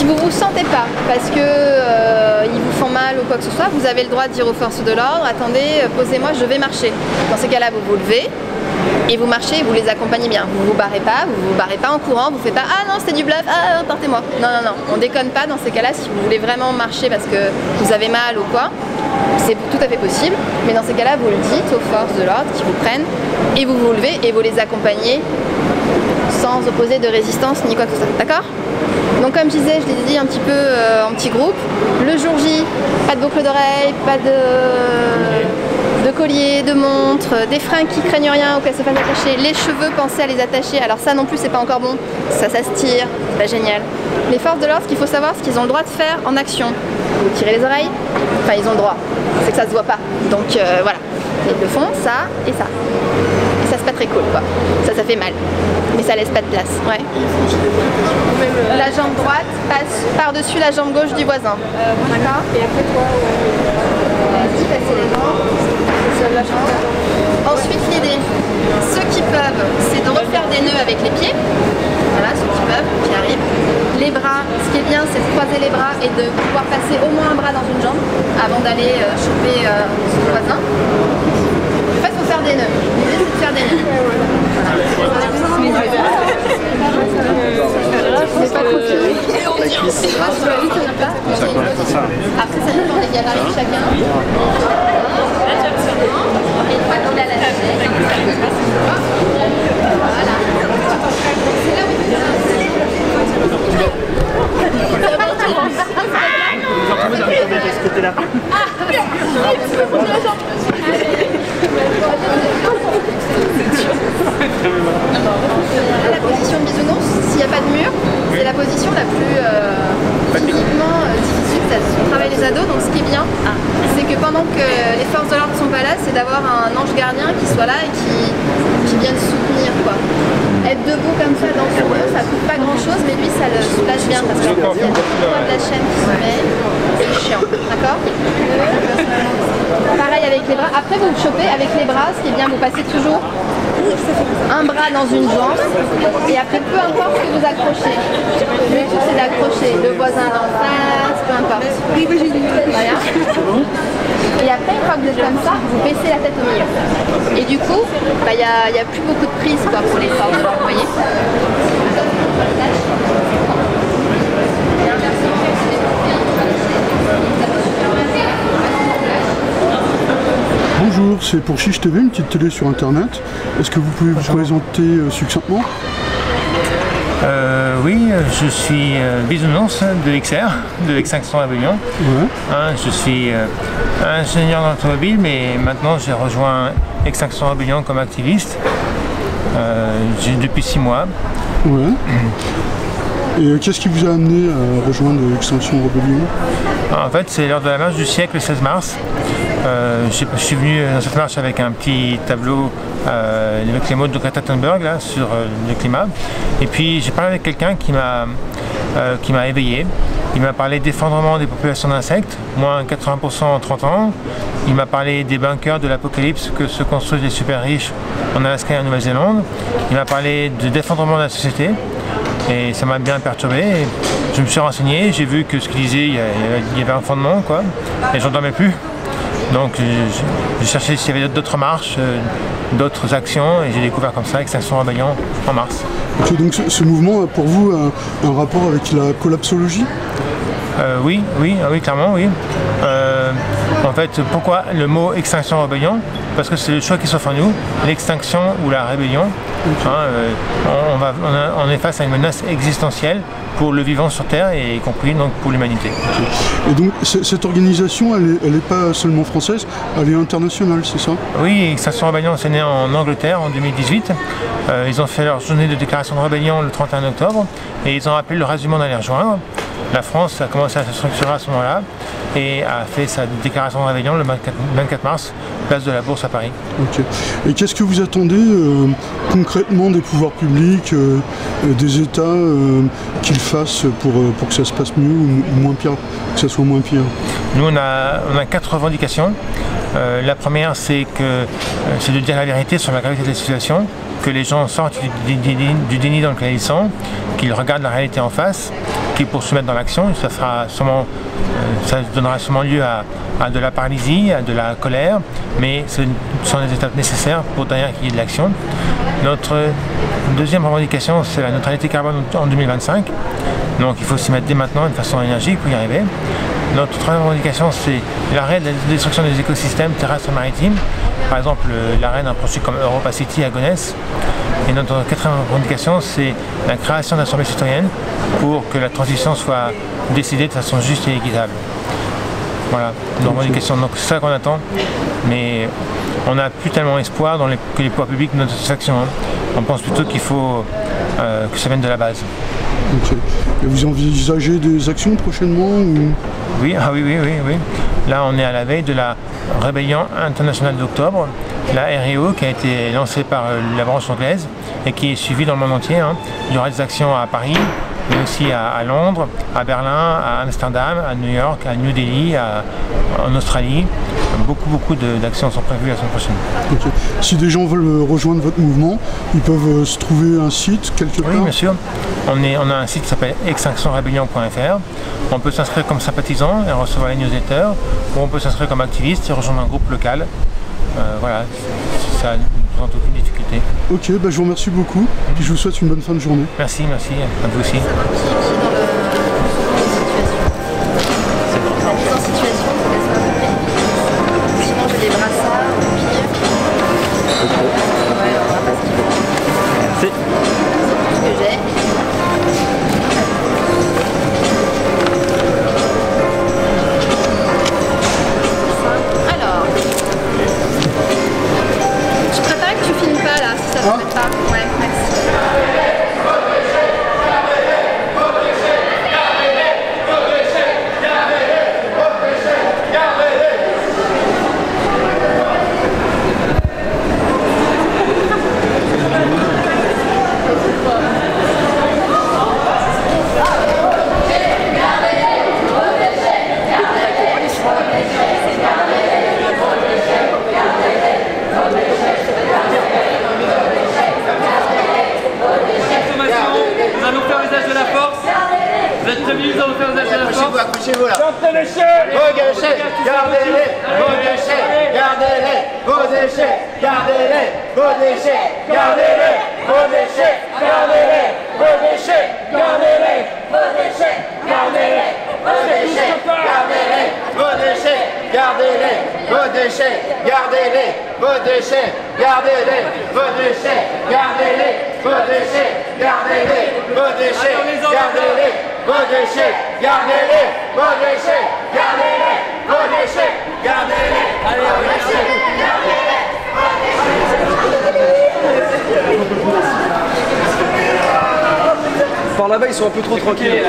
Si vous ne vous sentez pas, parce que ils vous font mal ou quoi que ce soit, vous avez le droit de dire aux forces de l'ordre, attendez, posez-moi, je vais marcher. Dans ces cas-là, vous vous levez et vous marchez et vous les accompagnez bien. Vous vous barrez pas en courant, vous faites pas ah non c'était du bluff, ah partez-moi. Non, non, non, on déconne pas dans ces cas-là. Si vous voulez vraiment marcher parce que vous avez mal ou quoi, c'est tout à fait possible. Mais dans ces cas-là, vous le dites aux forces de l'ordre qui vous prennent et vous vous levez et vous les accompagnez sans opposer de résistance ni quoi que ce soit. D'accord? Donc comme je disais, je l'ai dit un petit peu en petit groupe, le jour J, pas de boucle d'oreille, pas de collier, de montre, des fringues qui craignent rien ou qu'elles se fassent attacher, les cheveux, pensez à les attacher, alors ça non plus c'est pas encore bon, ça se tire, c'est pas génial. Les forces de l'ordre, ce qu'il faut savoir, c'est qu'ils ont le droit de faire en action. Vous tirez les oreilles, enfin ils ont le droit, c'est que ça se voit pas, donc voilà, ils le font, ça et ça. Et ça c'est pas très cool quoi, ça fait mal, mais ça laisse pas de place, ouais. La jambe droite passe par-dessus la jambe gauche du voisin, d'accord? Et après toi, vas-y, passez les jambes. Ensuite l'idée, ceux qui peuvent, c'est de refaire des nœuds avec les pieds, voilà, ceux qui peuvent, qui arrivent. Les bras, ce qui est bien c'est de croiser les bras et de pouvoir passer au moins un bras dans une jambe avant d'aller choper son voisin. En fait il faut faire des nœuds, l'idée c'est de faire des nœuds. La cuisse. Après ça dépend des gabarits de chacun. Et une fois qu'il a lâché, voilà. C'est là où il de ce côté-là. La position de bisounours, s'il n'y a pas de mur, c'est la position la plus physiquement difficile. Ça travaille les ados, donc ce qui est bien, c'est que pendant que les forces de l'ordre ne sont pas là, c'est d'avoir un ange gardien qui soit là et qui vienne soutenir quoi. Être debout comme ça dans son dos, ça ne coûte pas grand chose, mais lui ça le soulage bien parce qu'il y a tout le poids de la chaîne qui se met, c'est chiant, d'accord? Pareil avec les bras, après vous chopez avec les bras, ce qui est bien, vous passez toujours un bras dans une jambe et après peu importe ce que vous accrochez, le tout c'est d'accrocher le voisin d'en face, peu importe. Voilà. Et après une fois que vous êtes comme ça, vous baissez la tête au milieu. Et du coup, il n'y a plus beaucoup de prise quoi, pour les forces de l'ordre, vous voyez. Bonjour, c'est pour Chiche TV, une petite télé sur internet. Est-ce que vous pouvez vous présenter succinctement? Oui, je suis bisounours de XR, de Extinction Rebellion. Ouais. Je suis ingénieur d'automobile, mais maintenant j'ai rejoint Extinction Rebellion comme activiste depuis 6 mois. Ouais. Et qu'est-ce qui vous a amené à rejoindre Extinction Rebellion? En fait, c'est lors de la marche du siècle, le 16 mars. Je suis venu dans cette marche avec un petit tableau avec les mots de Greta Thunberg là, sur le climat. Et puis j'ai parlé avec quelqu'un qui m'a éveillé. Il m'a parlé d'effondrement des populations d'insectes, moins 80% en 30 ans. Il m'a parlé des bunkers de l'apocalypse que se construisent les super riches en Alaska et en Nouvelle-Zélande. Il m'a parlé d'effondrement de la société. Et ça m'a bien perturbé. Et je me suis renseigné, j'ai vu que ce qu'il disait, il y avait un fondement, quoi. Et j'en dormais plus. Donc j'ai cherché s'il y avait d'autres marches, d'autres actions, et j'ai découvert comme ça Extinction Rebellion en mars. Okay, donc ce mouvement a pour vous un rapport avec la collapsologie? Oui, clairement, oui. En fait, pourquoi le mot Extinction Rebellion? Parce que c'est le choix qui s'offre à nous, l'extinction ou la rébellion. On est face à une menace existentielle pour le vivant sur Terre, et y compris donc pour l'humanité. Okay. Et donc cette organisation, elle n'est pas seulement française, elle est internationale, c'est ça? Oui, Extinction Rebellion, c'est né en Angleterre en 2018. Ils ont fait leur journée de déclaration de rébellion le 31 octobre et ils ont appelé le reste du monde à les rejoindre. La France a commencé à se structurer à ce moment-là et a fait sa déclaration de rébellion le 24 mars, place de la Bourse à Paris. Okay. Et qu'est-ce que vous attendez concrètement des pouvoirs publics, des États, qu'ils fassent pour que ça se passe mieux ou moins pire, que ça soit moins pire? Nous, on a 4 revendications. La première, c'est de dire la vérité sur la gravité de la situation, que les gens sortent du déni dans lequel ils sont, qu'ils regardent la réalité en face. qui pour se mettre dans l'action. Ça donnera sûrement lieu à de la paralysie, à de la colère, mais ce sont des étapes nécessaires pour derrière qu'il y ait de l'action. Notre deuxième revendication, c'est la neutralité carbone en 2025. Donc il faut s'y mettre dès maintenant de façon énergique pour y arriver. Notre troisième revendication, c'est l'arrêt de la destruction des écosystèmes terrestres et maritimes. Par exemple, l'arrêt d'un projet comme Europa City à Gonesse. Et notre quatrième revendication, c'est la création d'assemblées citoyennes pour que la transition soit décidée de façon juste et équitable. Voilà, nos revendications. Donc c'est ça qu'on attend. Mais on n'a plus tellement espoir que les pouvoirs publics donnent satisfaction. On pense plutôt qu'il faut que ça vienne de la base. Okay. Et vous envisagez des actions prochainement ou... Oui, oui. Là, on est à la veille de la rébellion internationale d'octobre, la REO, qui a été lancée par la branche anglaise et qui est suivie dans le monde entier. Il y aura des actions à Paris, mais aussi à Londres, à Berlin, à Amsterdam, à New York, à New Delhi, en Australie. Beaucoup d'actions sont prévues la semaine prochaine. Okay. Si des gens veulent rejoindre votre mouvement, ils peuvent se trouver un site quelque part? Oui, bien sûr. On a un site qui s'appelle extinctionrebellion.fr. On peut s'inscrire comme sympathisant et recevoir les newsletters, ou on peut s'inscrire comme activiste et rejoindre un groupe local. Voilà, ça ne présente aucune difficulté. Ok, je vous remercie beaucoup et je vous souhaite une bonne fin de journée. Merci, à vous aussi. Accrochez-vous là. Vos déchets, gardez-les. Vos déchets, gardez-les. Vos déchets, gardez-les. Vos déchets, gardez-les. Vos déchets, gardez-les. Vos déchets, gardez-les. Vos déchets, gardez-les. Vos déchets, gardez-les. Vos déchets, gardez-les. Vos déchets, gardez-les. Vos déchets, gardez-les. Vos déchets, gardez-les. Vos déchets, gardez-les. Vos déchets, gardez-les. Vos déchets, gardez-les. Vos déchets, gardez-les. Vos déchets, gardez-les. Allez, vos déchets, gardez-les. Par là-bas, ils sont un peu trop tranquilles.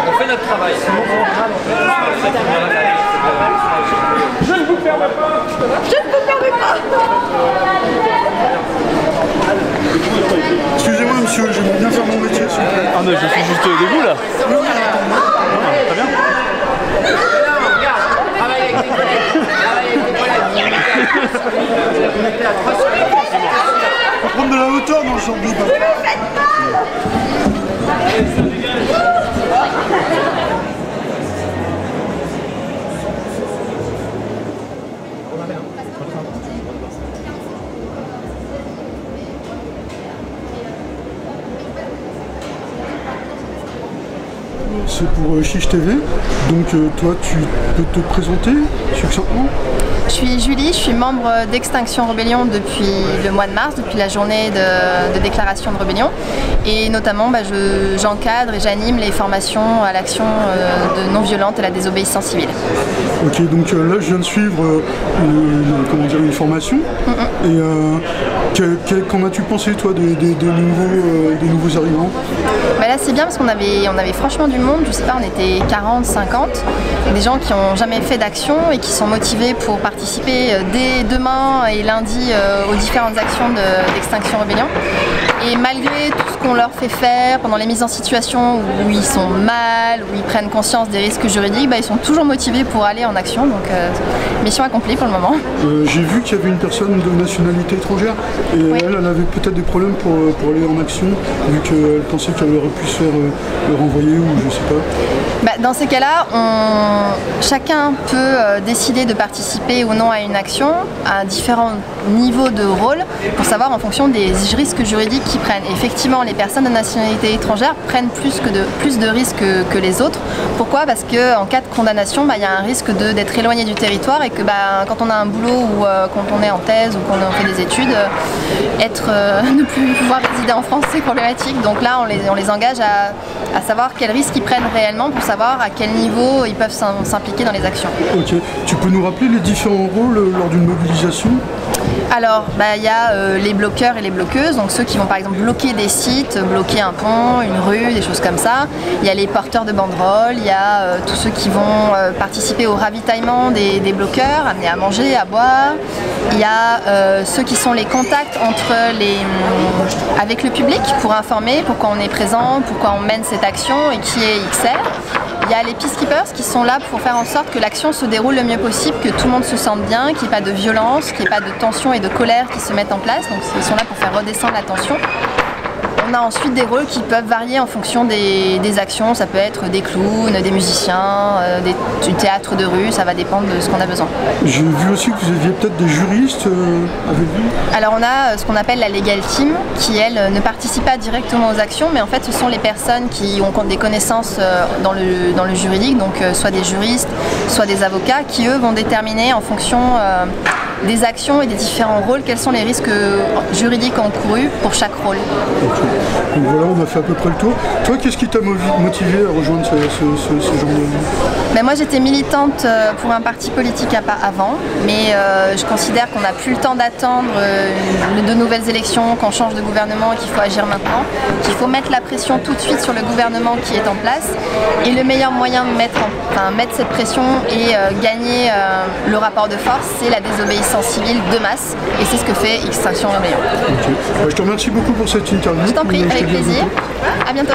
On fait notre travail. Je ne vous permets pas. Je ne vous permets pas. Excusez-moi monsieur, j'aimerais bien faire mon métier s'il vous plaît. Ah mais je suis juste debout là. Très bien. Travaille avec tes collègues. Travaille avec tes collègues. Faut prendre de la hauteur dans ce genre de débat. C'est pour Chiche TV, donc toi tu peux te présenter succinctement? Je suis Julie, je suis membre d'Extinction Rebellion depuis le mois de mars, depuis la journée de déclaration de rébellion. Et notamment, j'encadre et j'anime les formations à l'action de non-violente et la désobéissance civile. Ok, donc là je viens de suivre une formation. Et qu'en as-tu pensé toi des nouveaux arrivants? Là c'est bien parce qu'on avait franchement du monde, je sais pas, on était 40, 50, des gens qui n'ont jamais fait d'action et qui sont motivés pour participer dès demain et lundi aux différentes actions d'Extinction Rebellion. Et malgré tout ce qu'on leur fait faire pendant les mises en situation où ils sont mal, où ils prennent conscience des risques juridiques, ils sont toujours motivés pour aller en action, donc mission accomplie pour le moment. J'ai vu qu'il y avait une personne de nationalité étrangère et oui. Elle avait peut-être des problèmes pour aller en action, vu qu'elle pensait qu'elle aurait pu se faire renvoyer ou je sais pas. Dans ces cas-là, chacun peut décider de participer ou non à une action à différents niveaux de rôle pour savoir en fonction des risques juridiques qu'ils prennent. Effectivement, les personnes de nationalité étrangère prennent plus de risques que les autres. Pourquoi? Parce qu'en cas de condamnation, il y a un risque d'être éloigné du territoire et que quand on a un boulot ou quand on est en thèse ou qu'on fait des études, ne plus pouvoir résider en France, c'est problématique. Donc là, on les engage à savoir quels risques ils prennent réellement pour savoir à quel niveau ils peuvent s'impliquer dans les actions. Ok. Tu peux nous rappeler les différents rôles lors d'une mobilisation? Alors, il y a les bloqueurs et les bloqueuses, donc ceux qui vont par exemple bloquer des sites, bloquer un pont, une rue, des choses comme ça. Il y a les porteurs de banderoles, il y a tous ceux qui vont participer au ravitaillement des bloqueurs, amener à manger, à boire. Il y a ceux qui sont les contacts avec le public pour informer pourquoi on est présent, pourquoi on mène cette action et qui est XR. Il y a les peacekeepers qui sont là pour faire en sorte que l'action se déroule le mieux possible, que tout le monde se sente bien, qu'il n'y ait pas de violence, qu'il n'y ait pas de tension et de colère qui se mettent en place. Donc ils sont là pour faire redescendre la tension. On a ensuite des rôles qui peuvent varier en fonction des actions. Ça peut être des clowns, des musiciens, du théâtre de rue, ça va dépendre de ce qu'on a besoin. J'ai vu aussi que vous aviez peut-être des juristes avec vous. Alors on a ce qu'on appelle la Legal Team qui, elle, ne participe pas directement aux actions, mais en fait ce sont les personnes qui ont des connaissances dans le juridique, donc soit des juristes, soit des avocats, qui eux vont déterminer en fonction des actions et des différents rôles, quels sont les risques juridiques encourus pour chaque rôle. Okay. Donc voilà, on a fait à peu près le tour. Toi, qu'est-ce qui t'a motivé à rejoindre ce genre de... Moi j'étais militante pour un parti politique avant, mais je considère qu'on n'a plus le temps d'attendre de nouvelles élections, qu'on change de gouvernement, qu'il faut agir maintenant, qu'il faut mettre la pression tout de suite sur le gouvernement qui est en place. Et le meilleur moyen de mettre cette pression et gagner le rapport de force, c'est la désobéissance civile de masse. Et c'est ce que fait Extinction Rebellion. Okay. Je te remercie beaucoup pour cette interview. Je t'en prie, avec plaisir. À bientôt.